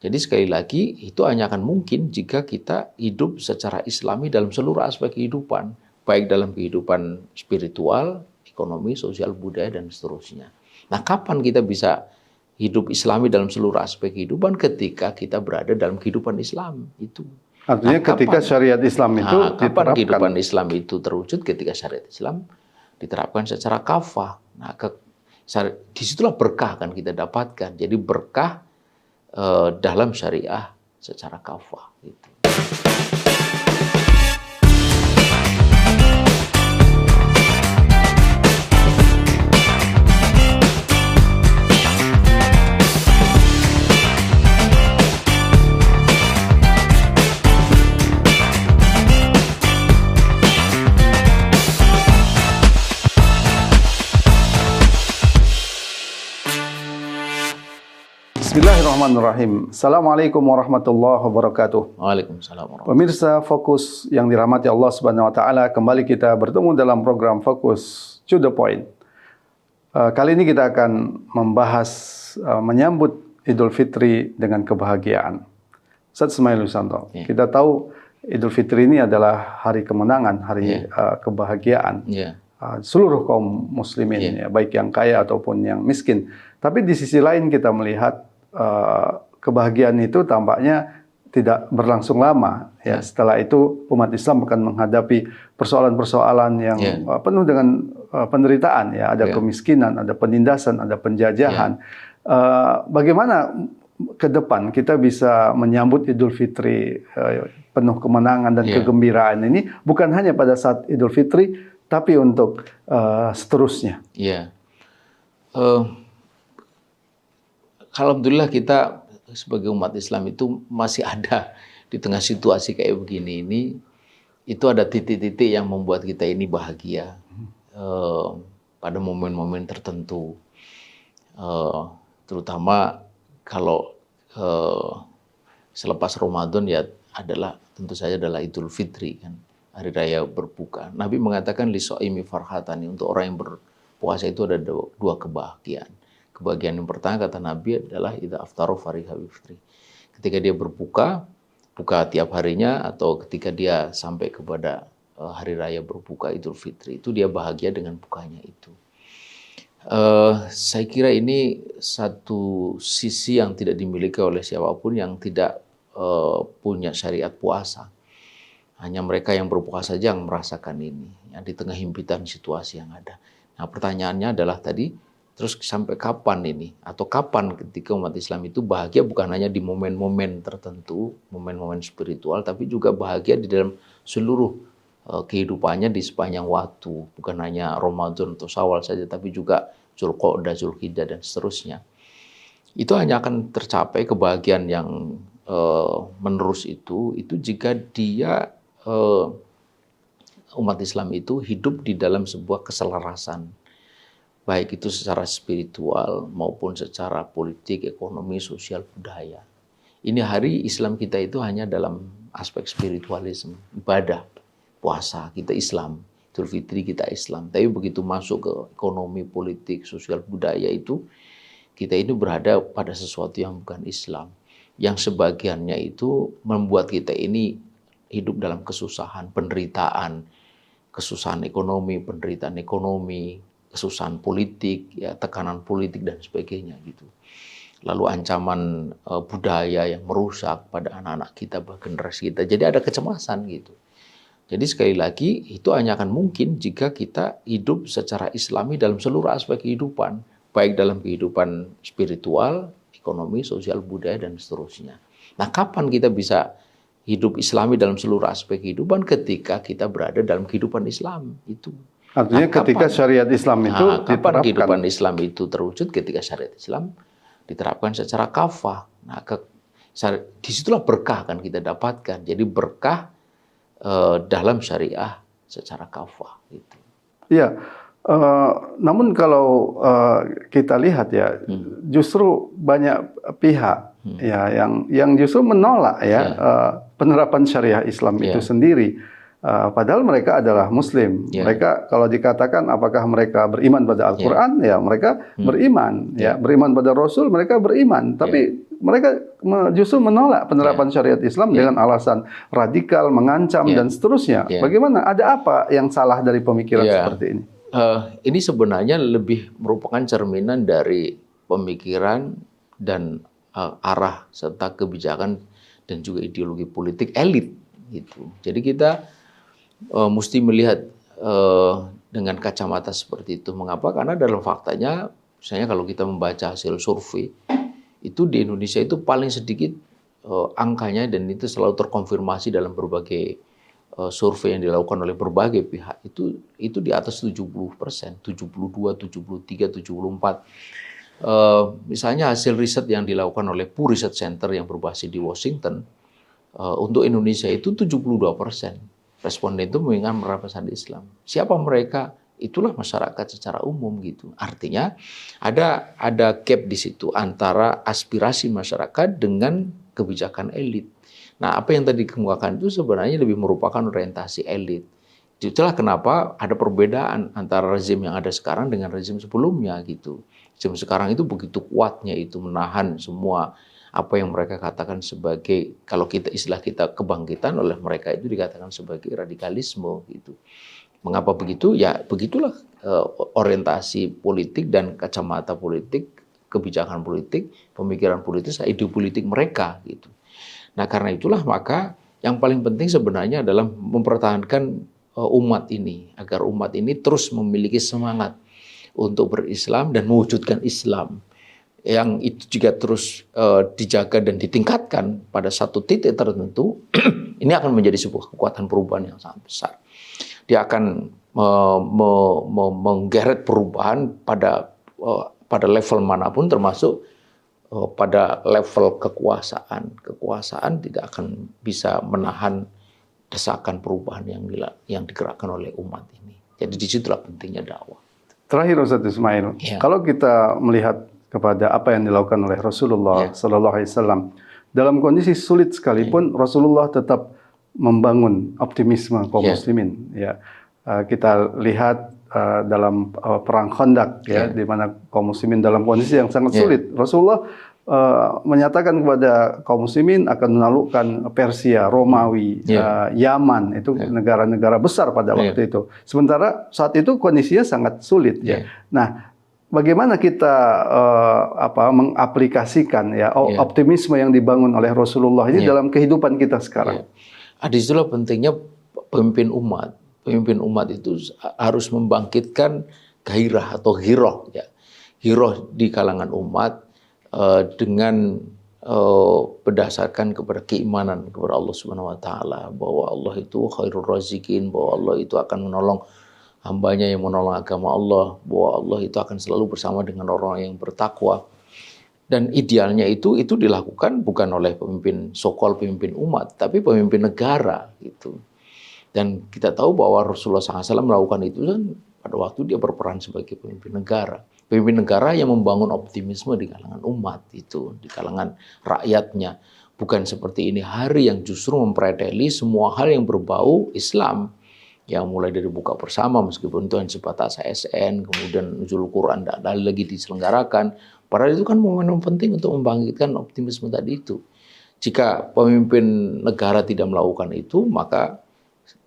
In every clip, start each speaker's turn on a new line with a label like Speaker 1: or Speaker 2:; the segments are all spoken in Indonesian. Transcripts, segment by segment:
Speaker 1: Jadi sekali lagi itu hanya akan mungkin jika kita hidup secara Islami dalam seluruh aspek kehidupan, baik dalam kehidupan spiritual, ekonomi, sosial, budaya, dan seterusnya. Nah, kapan kita bisa hidup Islami dalam seluruh aspek kehidupan? Ketika kita berada dalam kehidupan Islam itu.
Speaker 2: Artinya ketika syariat Islam itu
Speaker 1: kapan kehidupan Islam itu terwujud? Ketika syariat Islam diterapkan secara kafah. Nah, disitulah berkah akan kita dapatkan. Jadi berkah dalam syariah secara kafah. Gitu.
Speaker 2: Bismillahirrahmanirrahim. Assalamualaikum warahmatullahi wabarakatuh.
Speaker 1: Waalaikumsalam.
Speaker 2: Pemirsa Fokus yang dirahmati Allah Subhanahu wa taala, kembali kita bertemu dalam program Fokus to the Point. Kali ini kita akan membahas menyambut Idul Fitri dengan kebahagiaan. Ustaz Ismail Yusanto, kita tahu Idul Fitri ini adalah hari kemenangan, hari kebahagiaan. Seluruh kaum muslimin, ya, baik yang kaya ataupun yang miskin. Tapi di sisi lain kita melihat kebahagiaan itu tampaknya tidak berlangsung lama. Ya, setelah itu umat Islam akan menghadapi persoalan-persoalan yang penuh dengan penderitaan. Ya, ada kemiskinan, ada penindasan, ada penjajahan. Bagaimana ke depan kita bisa menyambut Idul Fitri penuh kemenangan dan kegembiraan ini, bukan hanya pada saat Idul Fitri, tapi untuk seterusnya.
Speaker 1: Alhamdulillah kita sebagai umat Islam itu masih ada di tengah situasi kayak begini ini, itu ada titik-titik yang membuat kita ini bahagia pada momen-momen tertentu, terutama kalau selepas Ramadan ya adalah tentu saja adalah Idul Fitri kan, hari raya berbuka. Nabi mengatakan lisoimi farhatani, untuk orang yang berpuasa itu ada dua kebahagiaan. Kebahagiaan yang pertama kata Nabi adalah idza aftaru fariha bi fitri. Ketika dia berbuka, buka tiap harinya atau ketika dia sampai kepada hari raya berbuka Idul Fitri, itu dia bahagia dengan bukanya itu. Saya kira ini satu sisi yang tidak dimiliki oleh siapapun yang tidak punya syariat puasa. Hanya mereka yang berpuasa saja yang merasakan ini, yang di tengah himpitan situasi yang ada. Nah, pertanyaannya adalah tadi, terus sampai kapan ini? Atau kapan ketika umat Islam itu bahagia bukan hanya di momen-momen tertentu, momen-momen spiritual, tapi juga bahagia di dalam seluruh kehidupannya di sepanjang waktu. Bukan hanya Ramadan atau Syawal saja, tapi juga Dzulqa'dah, Dzulhijjah, dan seterusnya. Itu hanya akan tercapai kebahagiaan yang menerus itu jika dia, umat Islam itu hidup di dalam sebuah keselarasan. Baik itu secara spiritual maupun secara politik, ekonomi, sosial, budaya. Ini hari Islam kita itu hanya dalam aspek spiritualisme, ibadah, puasa, kita Islam, Idul Fitri kita Islam. Tapi begitu masuk ke ekonomi, politik, sosial, budaya itu, kita ini berada pada sesuatu yang bukan Islam. Yang sebagiannya itu membuat kita ini hidup dalam kesusahan, penderitaan, kesusahan ekonomi, penderitaan ekonomi, kesusahan politik, ya, tekanan politik dan sebagainya gitu. Lalu ancaman budaya yang merusak pada anak-anak kita, bahkan generasi kita. Jadi ada kecemasan gitu. Jadi sekali lagi itu hanya akan mungkin jika kita hidup secara Islami dalam seluruh aspek kehidupan, baik dalam kehidupan spiritual, ekonomi, sosial, budaya dan seterusnya. Nah, kapan kita bisa hidup Islami dalam seluruh aspek kehidupan? Ketika kita berada dalam kehidupan Islam itu.
Speaker 2: Artinya ketika syariat Islam itu
Speaker 1: kapan kehidupan Islam itu terwujud? Ketika syariat Islam diterapkan secara kafah. Nah, disitulah berkah akan kita dapatkan. Jadi berkah dalam syariah secara kafah. Gitu.
Speaker 2: Iya, namun kalau kita lihat ya, justru banyak pihak ya yang justru menolak ya penerapan syariah Islam itu sendiri. Padahal mereka adalah Muslim. Mereka kalau dikatakan apakah mereka beriman pada Al-Quran, ya mereka beriman. Ya, beriman pada Rasul, mereka beriman. Tapi mereka justru menolak penerapan syariat Islam dengan alasan radikal, mengancam dan seterusnya. Bagaimana? Ada apa yang salah dari pemikiran seperti ini?
Speaker 1: Ini sebenarnya lebih merupakan cerminan dari pemikiran dan arah serta kebijakan dan juga ideologi politik elit gitu. Jadi kita mesti melihat dengan kacamata seperti itu. Mengapa? Karena dalam faktanya, misalnya kalau kita membaca hasil survei, itu di Indonesia itu paling sedikit angkanya, dan itu selalu terkonfirmasi dalam berbagai survei yang dilakukan oleh berbagai pihak, itu di atas 70%, 72, 73, 74. Misalnya hasil riset yang dilakukan oleh Pew Research Center yang berbasis di Washington, untuk Indonesia itu 72%. Responden itu menginginkan penerapan Islam. Siapa mereka? Itulah masyarakat secara umum gitu. Artinya ada gap di situ antara aspirasi masyarakat dengan kebijakan elit. Nah, apa yang tadi dikemukakan itu sebenarnya lebih merupakan orientasi elit. Itulah kenapa ada perbedaan antara rezim yang ada sekarang dengan rezim sebelumnya gitu. Rezim sekarang itu begitu kuatnya itu menahan semua apa yang mereka katakan sebagai, kalau istilah kita kebangkitan, oleh mereka itu dikatakan sebagai radikalisme gitu. Mengapa begitu? Ya begitulah orientasi politik dan kacamata politik, kebijakan politik, pemikiran politis, ide politik mereka gitu. Nah, karena itulah maka yang paling penting sebenarnya adalah mempertahankan umat ini, agar umat ini terus memiliki semangat untuk berislam dan mewujudkan Islam. Yang itu juga terus dijaga dan ditingkatkan pada satu titik tertentu, ini akan menjadi sebuah kekuatan perubahan yang sangat besar. Dia akan menggeret perubahan pada level manapun, termasuk pada level kekuasaan. Kekuasaan tidak akan bisa menahan desakan perubahan yang digerakkan oleh umat ini. Jadi disitulah pentingnya dakwah.
Speaker 2: Terakhir Ustaz Ismail, kalau kita melihat kepada apa yang dilakukan oleh Rasulullah Sallallahu Alaihi Wasallam dalam kondisi sulit sekalipun, Rasulullah tetap membangun optimisme kaum muslimin. Ya, kita lihat dalam perang Khandaq, di mana kaum muslimin dalam kondisi yang sangat sulit, Rasulullah menyatakan kepada kaum muslimin akan menaklukkan Persia, Romawi, Yaman, itu negara-negara besar pada waktu itu. Sementara saat itu kondisinya sangat sulit. Nah, bagaimana kita mengaplikasikan optimisme yang dibangun oleh Rasulullah ini dalam kehidupan kita sekarang?
Speaker 1: Disitulah pentingnya pemimpin umat. Pemimpin umat itu harus membangkitkan gairah atau hiroh, hiroh di kalangan umat dengan berdasarkan kepada keimanan kepada Allah Subhanahu Wa Taala, bahwa Allah itu khairur razikin, bahwa Allah itu akan menolong hambanya yang menolong agama Allah, bahwa Allah itu akan selalu bersama dengan orang yang bertakwa. Dan idealnya itu dilakukan bukan oleh pemimpin sokol, pemimpin umat, tapi pemimpin negara gitu. Dan kita tahu bahwa Rasulullah SAW melakukan itu kan pada waktu dia berperan sebagai pemimpin negara. Pemimpin negara yang membangun optimisme di kalangan umat itu, di kalangan rakyatnya. Bukan seperti ini hari yang justru mempreteli semua hal yang berbau Islam. Yang mulai dari buka bersama, meskipun itu hanya sebatas ASN, kemudian nuzul Quran tidak ada lagi diselenggarakan. Padahal itu kan momen penting untuk membangkitkan optimisme tadi itu. Jika pemimpin negara tidak melakukan itu, maka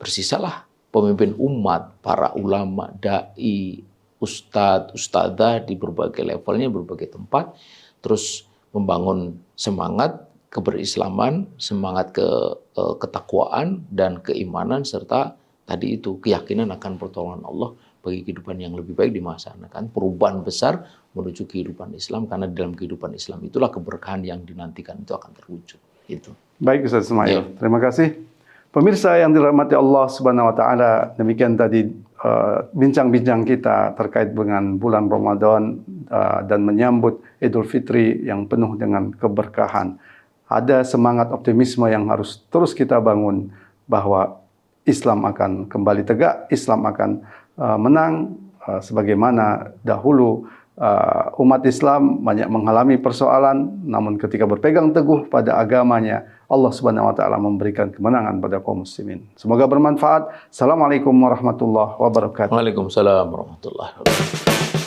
Speaker 1: bersisalah pemimpin umat, para ulama, dai, ustadz, ustadzah di berbagai levelnya, berbagai tempat, terus membangun semangat keberislaman, semangat ketakwaan dan keimanan, serta tadi itu keyakinan akan pertolongan Allah bagi kehidupan yang lebih baik di masa akan perubahan besar menuju kehidupan Islam, karena dalam kehidupan Islam itulah keberkahan yang dinantikan itu akan terwujud. Itu.
Speaker 2: Baik Ustaz Ismail, terima kasih. Pemirsa yang dirahmati Allah Subhanahu Wa Taala, demikian tadi bincang-bincang kita terkait dengan bulan Ramadan dan menyambut Idul Fitri yang penuh dengan keberkahan. Ada semangat optimisme yang harus terus kita bangun, bahwa Islam akan kembali tegak, Islam akan menang sebagaimana dahulu umat Islam banyak mengalami persoalan, namun ketika berpegang teguh pada agamanya, Allah Subhanahu wa taala memberikan kemenangan pada kaum muslimin. Semoga bermanfaat. Assalamualaikum warahmatullahi wabarakatuh.
Speaker 1: Waalaikumsalam warahmatullahi wabarakatuh.